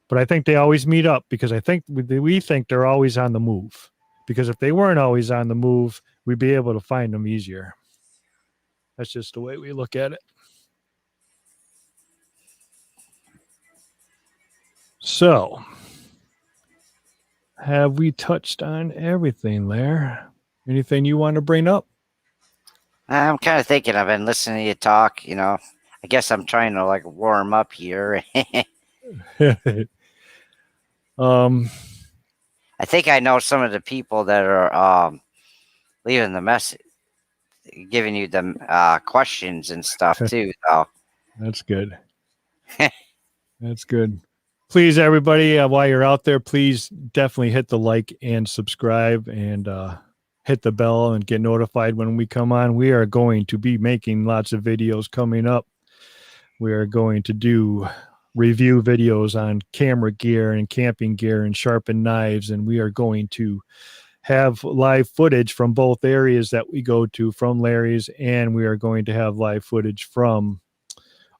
But I think they always meet up because we think they're always on the move. Because if they weren't always on the move, we'd be able to find them easier. That's just the way we look at it. So, have we touched on everything, Larry? Anything you want to bring up? I'm kind of thinking. I've been listening to you talk. I guess I'm trying to like warm up here. I think I know some of the people that are leaving the message, giving you the questions and stuff too. So that's good. That's good. Please, everybody, while you're out there, please definitely hit the like and subscribe and hit the bell and get notified when we come on. We are going to be making lots of videos coming up. We are going to do review videos on camera gear and camping gear and sharpened knives, and we are going to have live footage from both areas that we go to from Larry's, and we are going to have live footage from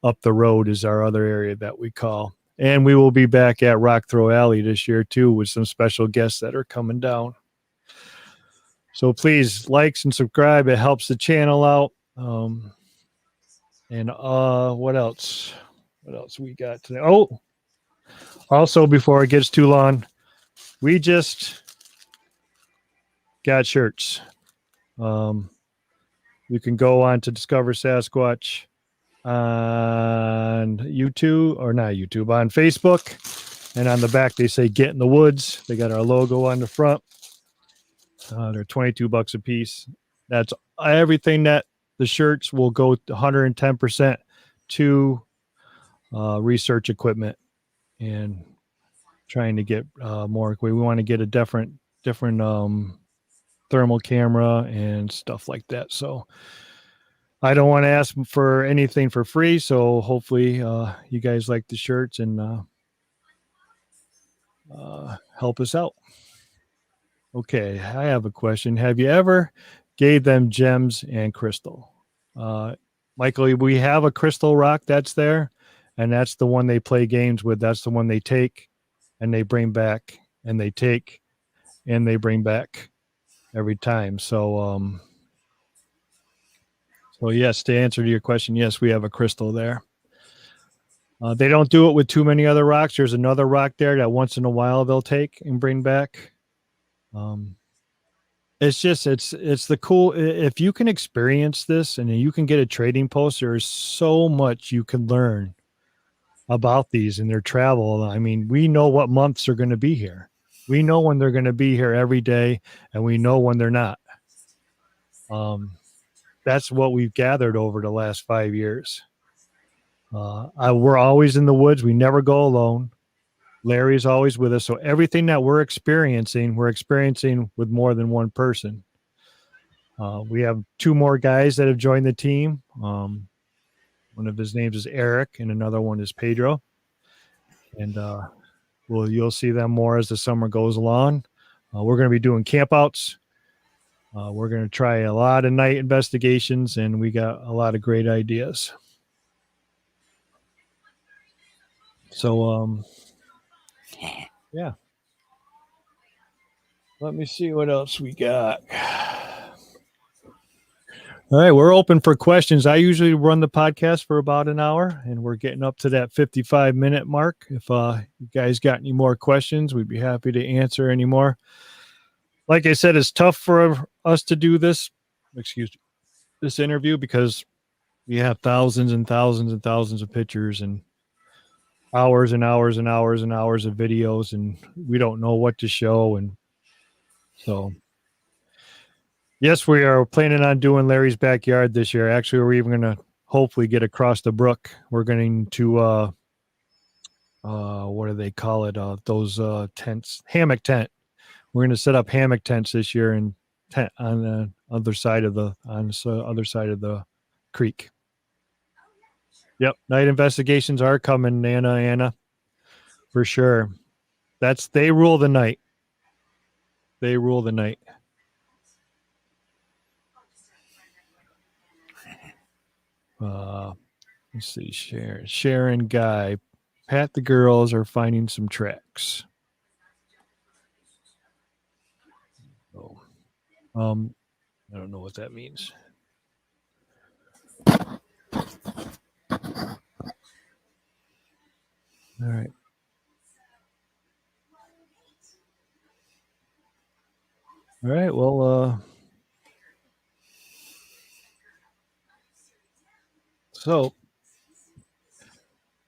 up the road is our other area that we call. And we will be back at Rock Throw Alley this year too with some special guests that are coming down. So please likes and subscribe. It helps the channel out. And what else? What else we got today? Oh, also, before it gets too long, we just got shirts. You can go on to Discover Sasquatch on YouTube, or not YouTube, on Facebook. And on the back, they say Get in the Woods. They got our logo on the front. They're $22 a piece. That's everything that the shirts will go 110% to research equipment and trying to get more. We want to get a different thermal camera and stuff like that. So I don't want to ask for anything for free. So hopefully you guys like the shirts and help us out. Okay, I have a question. Have you ever gave them gems and crystal? Michael, we have a crystal rock that's there, and that's the one they play games with. That's the one they take and they bring back, and they take and they bring back every time. So yes, to answer your question, yes, we have a crystal there. They don't do it with too many other rocks. There's another rock there that once in a while they'll take and bring back. It's the cool, if you can experience this and you can get a trading post, there's so much you can learn about these and their travel. I mean, we know what months are going to be here. We know when they're going to be here every day, and we know when they're not. That's what we've gathered over the last 5 years. We're always in the woods. We never go alone. Larry's always with us. So everything that we're experiencing with more than one person. We have 2 more guys that have joined the team. One of his names is Eric, and another one is Pedro. And you'll see them more as the summer goes along. We're going to be doing campouts. We're going to try a lot of night investigations, and we got a lot of great ideas. So, yeah. Let me see what else we got. All right, we're open for questions. I usually run the podcast for about an hour, and we're getting up to that 55-minute mark. If you guys got any more questions, we'd be happy to answer any more. Like I said, it's tough for us to do this interview because we have thousands and thousands and thousands of pictures and hours and hours and hours and hours of videos, and we don't know what to show. And so, yes, we are planning on doing Larry's backyard this year. Actually, we're even going to hopefully get across the brook. We're going to, what do they call it? Those tents, hammock tent. We're going to set up hammock tents this year and tent on the other side of the creek. Yep, night investigations are coming, Anna, for sure. They rule the night. They rule the night. Let's see, Sharon, Guy, Pat, the girls are finding some tracks. Oh, I don't know what that means. All right. All right. Well, so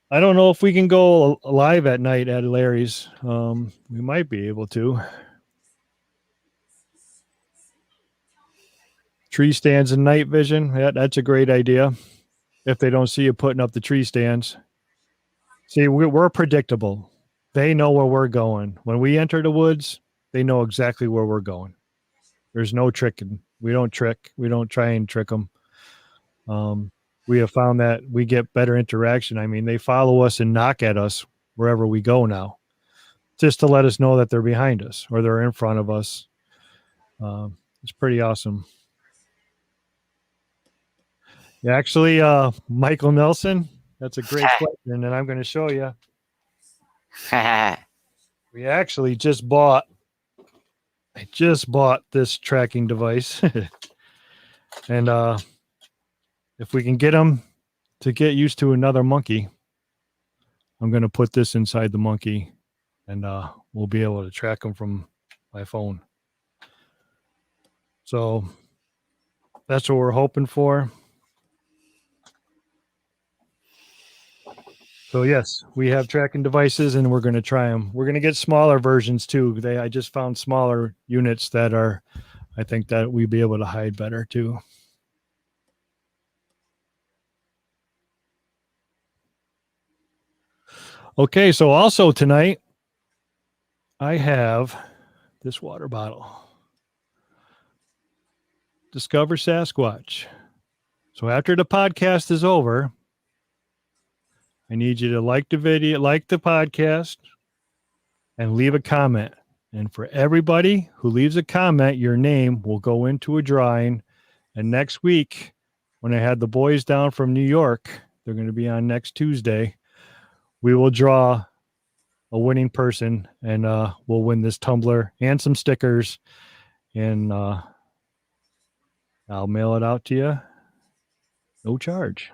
I don't know if we can go live at night at Larry's. We might be able to. Tree stands and night vision. Yeah, that's a great idea. If they don't see you putting up the tree stands. See, we're predictable. They know where we're going. When we enter the woods, they know exactly where we're going. There's no tricking. We don't trick. We don't try and trick them. We have found that we get better interaction. I mean, they follow us and knock at us wherever we go now, just to let us know that they're behind us or they're in front of us. It's pretty awesome. Yeah, actually, Michael Nelson, that's a great question, and I'm going to show you. We actually I just bought this tracking device. And if we can get them to get used to another monkey, I'm going to put this inside the monkey, and we'll be able to track them from my phone. So that's what we're hoping for. So yes, we have tracking devices, and we're going to try them. We're going to get smaller versions too. I just found smaller units that I think that we'd be able to hide better too. Okay, so also tonight, I have this water bottle. Discover Sasquatch. So after the podcast is over, I need you to like the video, like the podcast, and leave a comment. And for everybody who leaves a comment, your name will go into a drawing. And next week, when I had the boys down from New York, they're going to be on next Tuesday, we will draw a winning person, and we'll win this tumbler and some stickers. And I'll mail it out to you. No charge.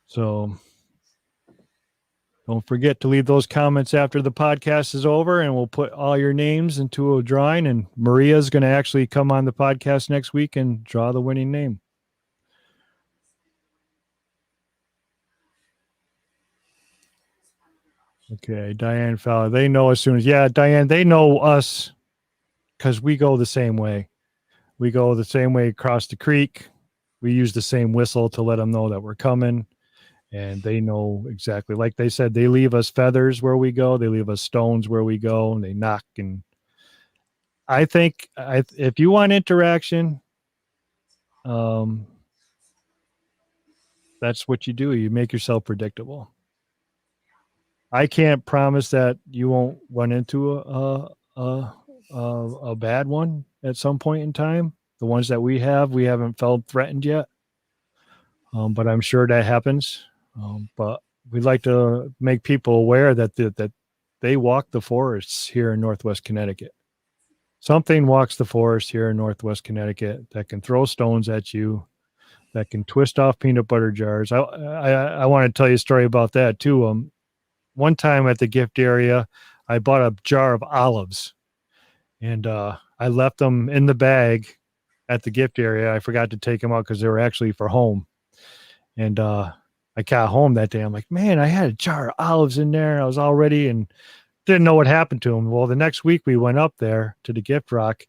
So don't forget to leave those comments after the podcast is over, and we'll put all your names into a drawing, and Maria's going to actually come on the podcast next week and draw the winning name. Okay, Diane Fowler. They know as soon as, Diane, they know us because we go the same way. We go the same way across the creek. We use the same whistle to let them know that we're coming. and they know exactly. Like they said, they leave us feathers where we go. They leave us stones where we go, and they knock. And I think if you want interaction, that's what you do. You make yourself predictable. I can't promise that you won't run into a bad one at some point in time. The ones that we haven't felt threatened yet, but I'm sure that happens. But we'd like to make people aware that that they walk the forests here in Northwest Connecticut. Something walks the forest here in Northwest Connecticut that can throw stones at you, that can twist off peanut butter jars. I want to tell you a story about that too. One time at the gift area, I bought a jar of olives, and I left them in the bag at the gift area. I forgot to take them out because they were actually for home. And I got home that day. I'm like, man, I had a jar of olives in there. I was all ready and didn't know what happened to them. Well, the next week we went up there to the gift rock,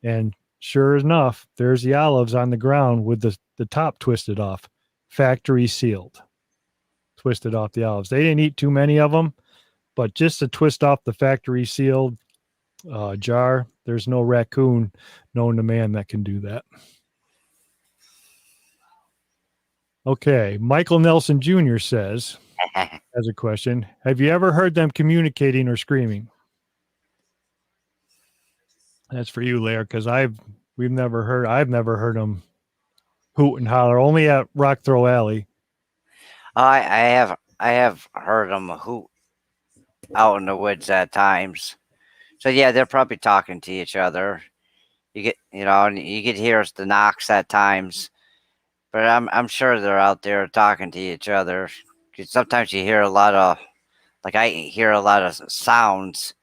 and sure enough, there's the olives on the ground with the top twisted off, factory sealed, twisted off the olives. They didn't eat too many of them, but just to twist off the factory sealed jar, there's no raccoon known to man that can do that. Okay, Michael Nelson Jr. says, as a question, have you ever heard them communicating or screaming? That's for you, Lair, because I've never heard them hoot and holler, only at Rock Throw Alley. I have heard them hoot out in the woods at times. So yeah, they're probably talking to each other. And you get hear the knocks at times, but I'm sure they're out there talking to each other. 'Cause sometimes you hear a lot of, like I hear a lot of sounds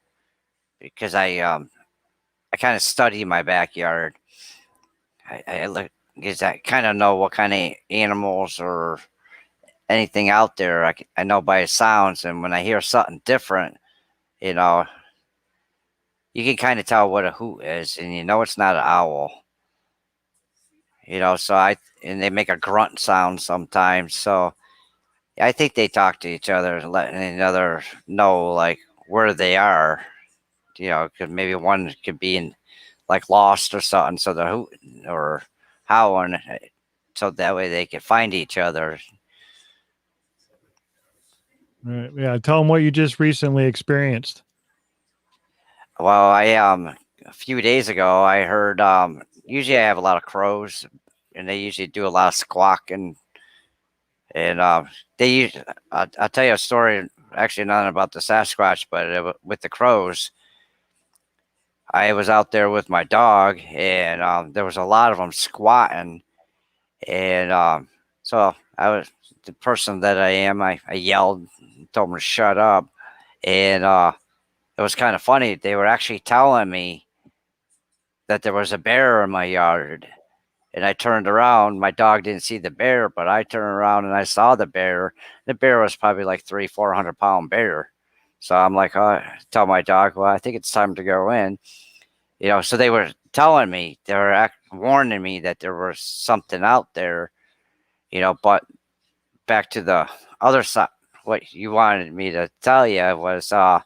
because I kind of study my backyard. I look because I kind of know what kind of animals or anything out there. I know by sounds, and when I hear something different, you know, you can kind of tell what a hoot is, and you know it's not an owl. And they make a grunt sound sometimes. So I think they talk to each other, letting each other know like where they are. Because maybe one could be in like lost or something, so they're hooting or howling, so that way they can find each other. Right. Yeah, tell them what you just recently experienced. Well, I a few days ago I heard usually I have a lot of crows, and they usually do a lot of squawking, and I'll tell you a story. Actually, not about the Sasquatch, but with the crows. I was out there with my dog, and there was a lot of them squatting, and so I was the person that I am. I yelled, told them to shut up, and it was kind of funny. They were actually telling me that there was a bear in my yard, and I turned around. My dog didn't see the bear, but I turned around and I saw the bear. The bear was probably like 400-pound bear. So I'm like, oh, tell my dog, well, I think it's time to go in. So they were telling me, they were warning me that there was something out there, but back to the other side, what you wanted me to tell you was, so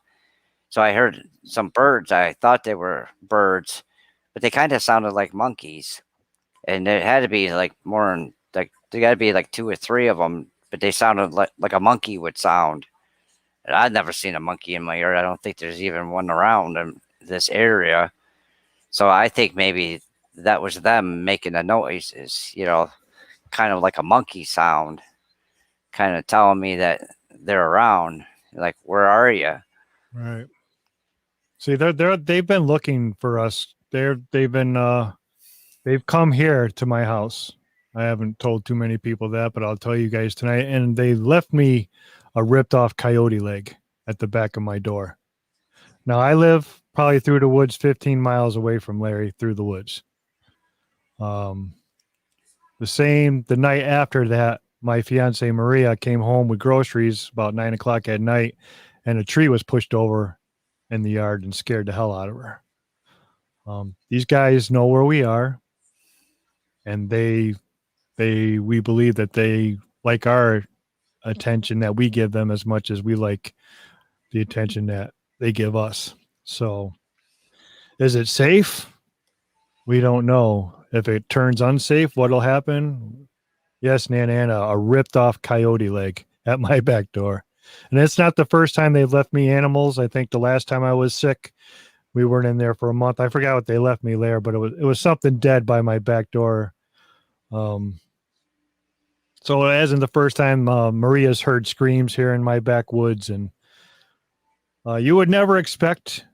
I heard some birds. I thought they were birds, but they kind of sounded like monkeys. And it had to be like more than like, there got to be like 2 or 3 of them, but they sounded like a monkey would sound. And I'd never seen a monkey in my yard. I don't think there's even one around in this area. So I think maybe that was them making the noises, kind of like a monkey sound, kind of telling me that they're around. Like, where are you? Right. See, they've been looking for us. They've come here to my house. I haven't told too many people that, but I'll tell you guys tonight. And they left me a ripped off coyote leg at the back of my door. Now I live probably through the woods, 15 miles away from Larry, through the woods. The night after that, my fiance Maria came home with groceries about 9 o'clock at night, and a tree was pushed over in the yard and scared the hell out of her. These guys know where we are, and we believe that they like our attention that we give them as much as we like the attention that they give us. So is it safe? We don't know. If it turns unsafe, what'll happen? Yes, Nana, a ripped off coyote leg at my back door. And it's not the first time they've left me animals. I think the last time I was sick, we weren't in there for a month. I forgot what they left me there, but it was something dead by my back door. So it isn't the first time Maria's heard screams here in my backwoods, and you would never expect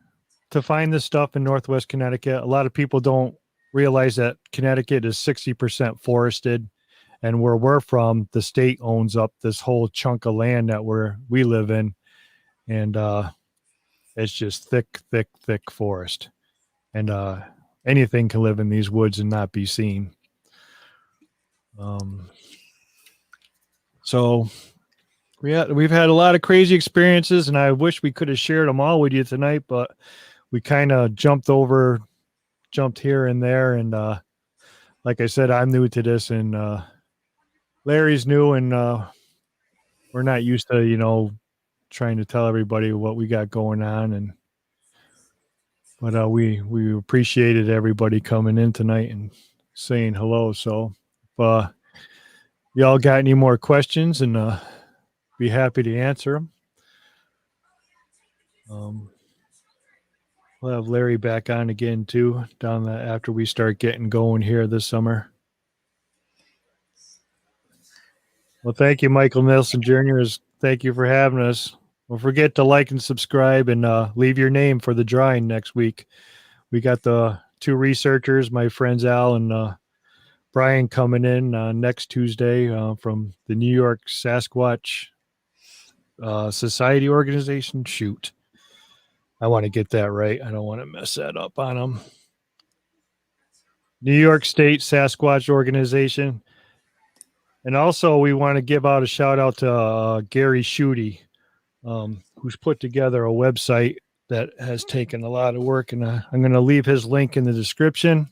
to find this stuff in Northwest Connecticut. A lot of people don't realize that Connecticut is 60% forested, and where we're from, the state owns up this whole chunk of land that we live in, and it's just thick forest, and anything can live in these woods and not be seen. So we've had a lot of crazy experiences, and I wish we could have shared them all with you tonight, but we kind of jumped here and there. And like I said, I'm new to this, and Larry's new, and we're not used to, trying to tell everybody what we got going on. But we appreciated everybody coming in tonight and saying hello. So if y'all got any more questions, and be happy to answer them. We'll have Larry back on again too after we start getting going here this summer. Well, thank you, Michael Nelson Jr. Thank you for having us. Don't forget to like and subscribe, and leave your name for the drawing next week. We got the 2 researchers, my friends Al and BRYAN, coming in next Tuesday from the New York Sasquatch Society organization. Shoot, I want to get that right. I don't want to mess that up on them. New York State Sasquatch organization. And also we want to give out a shout out to Gary Schutte, who's put together a website that has taken a lot of work, and I'm going to leave his link in the description.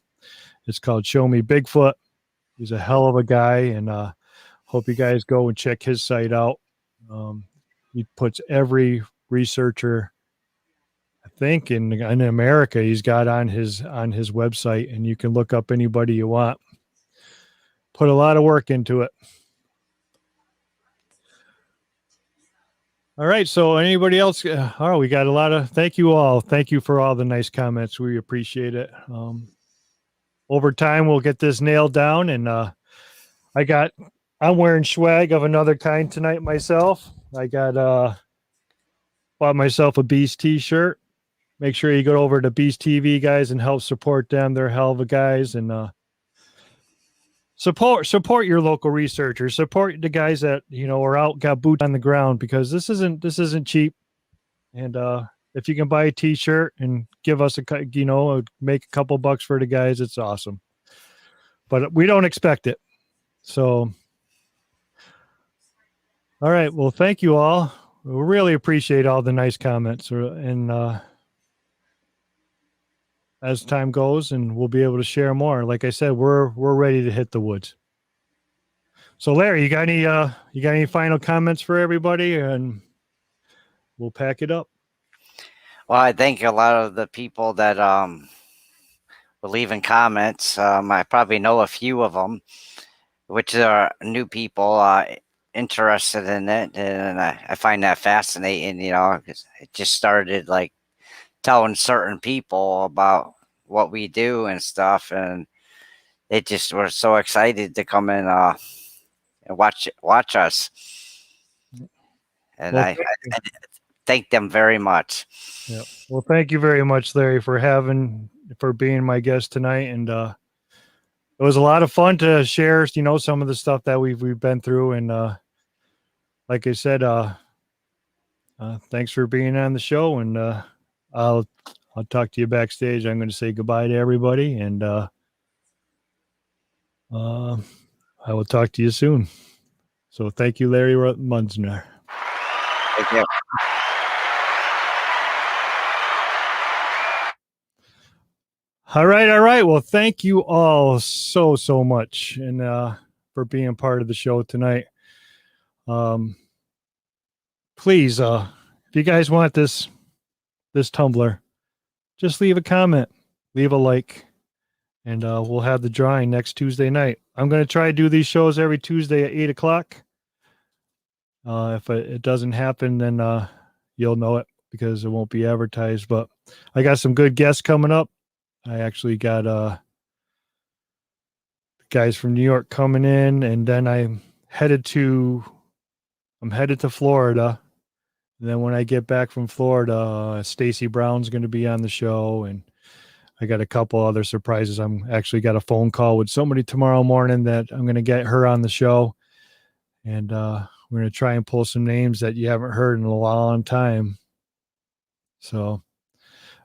It's called Show Me Bigfoot. He's a hell of a guy, and hope you guys go and check his site out. He puts every researcher, I think, in America, he's got on his website, and you can look up anybody you want. Put a lot of work into it. All right. So anybody else? We got a lot of, thank you all. Thank you for all the nice comments. We appreciate it. Over time, we'll get this nailed down. And I'm wearing swag of another kind tonight myself. I bought myself a Beast t-shirt. Make sure you go over to Beast TV, guys, and help support them. They're hell of a guys. And support your local researchers. Support the guys that are out, got boots on the ground, because this isn't cheap. And if you can buy a t-shirt and give us make a couple bucks for the guys, it's awesome. But we don't expect it. So, all right. Well, thank you all. We really appreciate all the nice comments, and as time goes, and we'll be able to share more. Like I said, we're ready to hit the woods. So Larry, you got any final comments for everybody, and we'll pack it up. Well, I thank a lot of the people that were leaving comments. I probably know a few of them, which are new people interested in it, and I find that fascinating. Because it just started like telling certain people about what we do and stuff, and they just were so excited to come in and watch us. And I thank them very much. Yeah. Well, thank you very much, Larry, for being my guest tonight. And it was a lot of fun to share, some of the stuff that we've been through. And like I said, thanks for being on the show. And I'll talk to you backstage. I'm going to say goodbye to everybody, and I will talk to you soon. So thank you, Larry Munzner. Thank you. All right. Well, thank you all so much, and for being part of the show tonight. please, if you guys want this tumbler, just leave a comment, leave a like, and we'll have the drawing next Tuesday night. I'm going to try to do these shows every Tuesday at 8 o'clock. If it doesn't happen, then you'll know it because it won't be advertised. But I got some good guests coming up. I actually got guys from New York coming in, and then I'm headed to Florida. And then when I get back from Florida, Stacy Brown's going to be on the show, and I got a couple other surprises. I'm actually got a phone call with somebody tomorrow morning that I'm going to get her on the show, and we're going to try and pull some names that you haven't heard in a long time. So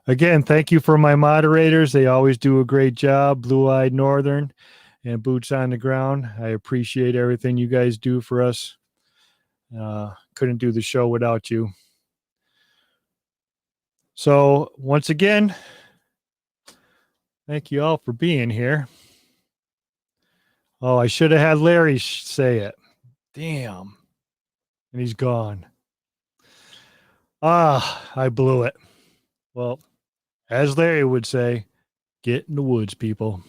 again, thank you for my moderators. They always do a great job. Blue Eyed Northern and Boots on the Ground. I appreciate everything you guys do for us. Couldn't do the show without you. So once again, thank you all for being here. Oh, I should have had Larry say it. Damn. And he's gone. I blew it. Well, as Larry would say, get in the woods, people.